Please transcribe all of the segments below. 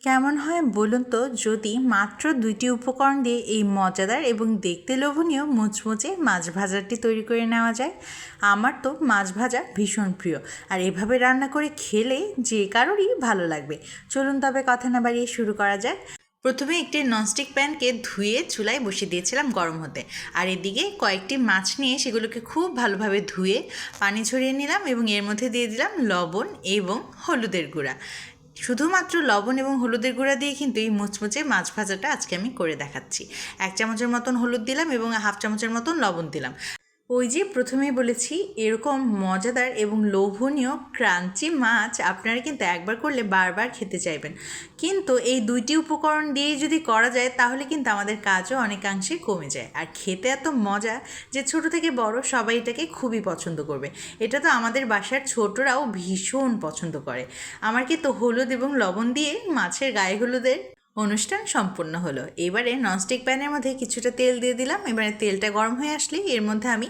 কেমন হয় বলুন তো যদি মাত্র 2টি উপকরণ দিয়ে এই মজাদার এবং দেখতে লোভনীয় মুচমুচে মাছ ভাজাটি তৈরি করে নেওয়া যায়। আমার তো মাছ ভাজা ভীষণ প্রিয়, আর এভাবে রান্না করে খেলে যে কারোরই ভালো লাগবে। চলুন তবে কথা না বাড়িয়ে শুরু করা যাক। প্রথমে একটি ননস্টিক প্যানকে ধুয়ে চুলায় বসিয়ে দিয়েছিলাম গরম হতে, আর এদিকে কয়েকটি মাছ নিয়ে সেগুলোকে খুব ভালোভাবে ধুয়ে পানি ছড়িয়ে নিলাম এবং এর মধ্যে দিয়ে দিলাম লবণ এবং হলুদের গুঁড়া। শুধুমাত্র লবণ এবং হলুদের গুঁড়া দিয়ে কিন্তু এই মুচমুচে মাছ ভাজাটা আজকে আমি করে দেখাচ্ছি। 1 চামচের মতন হলুদ দিলাম এবং 1/2 চামচের মতন লবণ দিলাম। ওই যে প্রথমেই বলেছি, এরকম মজাদার এবং লোভনীয় ক্রাঞ্চি মাছ আপনারা কিন্তু একবার করলে বারবার খেতে চাইবেন। কিন্তু এই 2টি উপকরণ দিয়েই যদি করা যায় তাহলে কিন্তু আমাদের কাজও অনেকাংশে কমে যায়, আর খেতে এত মজা যে ছোট থেকে বড় সবাই এটাকে খুবই পছন্দ করবে। এটা তো আমাদের বাসার ছোটরাও ভীষণ পছন্দ করে। আমার কিন্তু হলুদ এবং লবণ দিয়ে মাছের গায়ে হলুদের অনুষ্ঠান সম্পূর্ণ হলো। এবারে ননস্টিক প্যানের মধ্যে কিছুটা তেল দিয়ে দিলাম। এবারে তেলটা গরম হয়ে আসলে এর মধ্যে আমি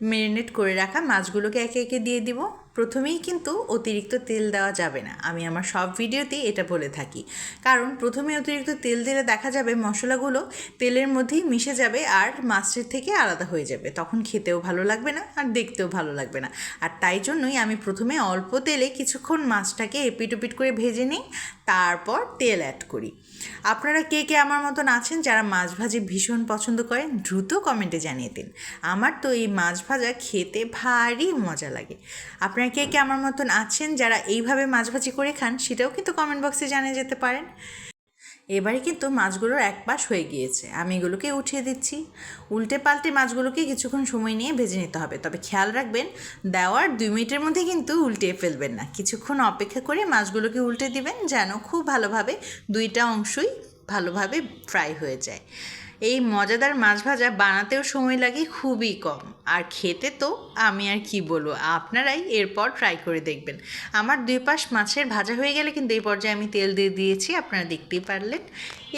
ম্যারিনেট করে রাখা মাছগুলোকে একে একে দিয়ে দিব। প্রথমেই কিন্তু অতিরিক্ত তেল দেওয়া যাবে না, আমি আমার সব ভিডিওতেই এটা বলে থাকি। কারণ প্রথমে অতিরিক্ত তেল দিলে দেখা যাবে মশলাগুলো তেলের মধ্যেই মিশে যাবে আর মাছের থেকে আলাদা হয়ে যাবে, তখন খেতেও ভালো লাগবে না আর দেখতেও ভালো লাগবে না। আর তাই জন্যই আমি প্রথমে অল্প তেলে কিছুক্ষণ মাছটাকে এপিট ওপিট করে ভেজে নিই, তারপর তেল অ্যাড করি। আপনারা কে কে আমার মতন আছেন যারা মাছ ভাজি ভীষণ পছন্দ করেন, দ্রুত কমেন্টে জানিয়ে দিন। আমার তো এই মাছ ভাজা খেতে ভারী মজা লাগে। আপনারা কে কে আমার মতন আছেন যারা এইভাবে মাছ ভাজি করে খান, সেটাও কিন্তু কমেন্ট বক্সে জানিয়ে যেতে পারেন। এবারে কিন্তু মাছগুলোর এক পাশ হয়ে গিয়েছে, আমি এগুলোকে উঠিয়ে দিচ্ছি। উল্টে পাল্টে মাছগুলোকে কিছুক্ষণ সময় নিয়ে ভেজে নিতে হবে, তবে খেয়াল রাখবেন দেওয়ার 2 মিনিটের মধ্যে কিন্তু উল্টিয়ে ফেলবেন না। কিছুক্ষণ অপেক্ষা করে মাছগুলোকে উল্টে দিবেন যেন খুব ভালোভাবে 2টা অংশই ভালোভাবে ফ্রাই হয়ে যায়। এই মজাদার মাছ ভাজা বানাতেও সময় লাগে খুবই কম, আর খেতে তো আমি আর কি বলবো, আপনারাই এরপর ট্রাই করে দেখবেন। আমার 2 পাশ মাছের ভাজা হয়ে গেলে কিন্তু এই পর্যায়ে আমি তেল দিয়ে দিয়েছি, আপনারা দেখতেই পারলেন।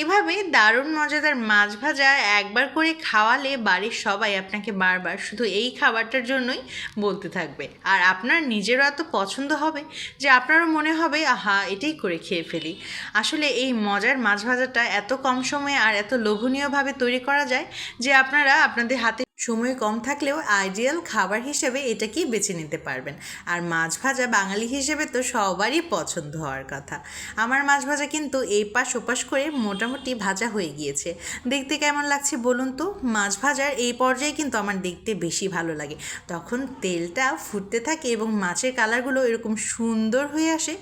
এভাবে দারুণ মজাদার মাছ ভাজা একবার করে খাওয়ালে বাড়ির সবাই আপনাকে বারবার শুধু এই খাবারটার জন্যই বলতে থাকবে, আর আপনার নিজেরও এত পছন্দ হবে যে আপনারও মনে হবে আহা এটাই করে খেয়ে ফেলি। আসলে এই মজার মাছ ভাজাটা এত কম সময়ে আর এত লোভনীয়ভাবে তৈরি করা যায় যে আপনারা আপনাদের হাতে সময় কম থাকলেও আইডিয়াল খাবার হিসেবে এটাকেই বেছে নিতে পারবেন। আর মাছ ভাজা বাঙালি হিসেবে তো সবারই পছন্দ হওয়ার কথা। আমার মাছ ভাজা কিন্তু এই পাশ ওপাশ করে মোটামুটি ভাজা হয়ে গিয়েছে। দেখতে কেমন লাগছে বলুন তো? মাছ ভাজার এই পর্যায়ে কিন্তু আমার দেখতে বেশি ভালো লাগে, তখন তেলটা ফুটতে থাকে এবং মাছের কালারগুলো এরকম সুন্দর হয়ে আসে,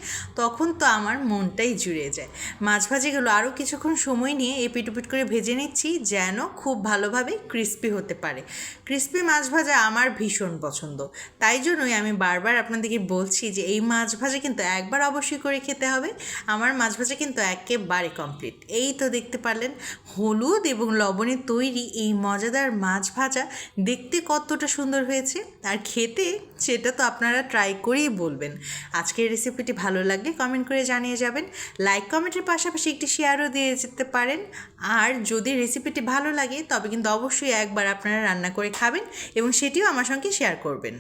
তখন তো আমার মনটাই জুড়ে যায়। মাছ ভাজিগুলো আরও কিছুক্ষণ সময় নিয়ে এপিট ওপিট করে ভেজে নিচ্ছি যেন খুব ভালোভাবে ক্রিস্পি হতে পারে। ক্রিস্পি মাছ ভাজা আমার ভীষণ পছন্দ, তাই জন্যই আমি বারবার আপনাদেরকে বলছি যে এই মাছ ভাজা কিন্তু একবার অবশ্যই করে খেতে হবে। আমার মাছ ভাজা কিন্তু একেবারে কমপ্লিট। এই তো দেখতে পারলেন হলুদ এবং লবণে তৈরি এই মজাদার মাছ ভাজা দেখতে কতটা সুন্দর হয়েছে, আর খেতে সেটা তো আপনারা ট্রাই করেই বলবেন। আজকের রেসিপিটি ভালো লাগলে কমেন্ট করে জানিয়ে যাবেন। লাইক কমেন্টের পাশাপাশি একটি শেয়ারও দিয়ে যেতে পারেন। আর যদি রেসিপিটি ভালো লাগে তবে কিন্তু অবশ্যই একবার আপনারা রান্না করে খাবেন এবং সেটিও আমার সঙ্গে শেয়ার করবেন।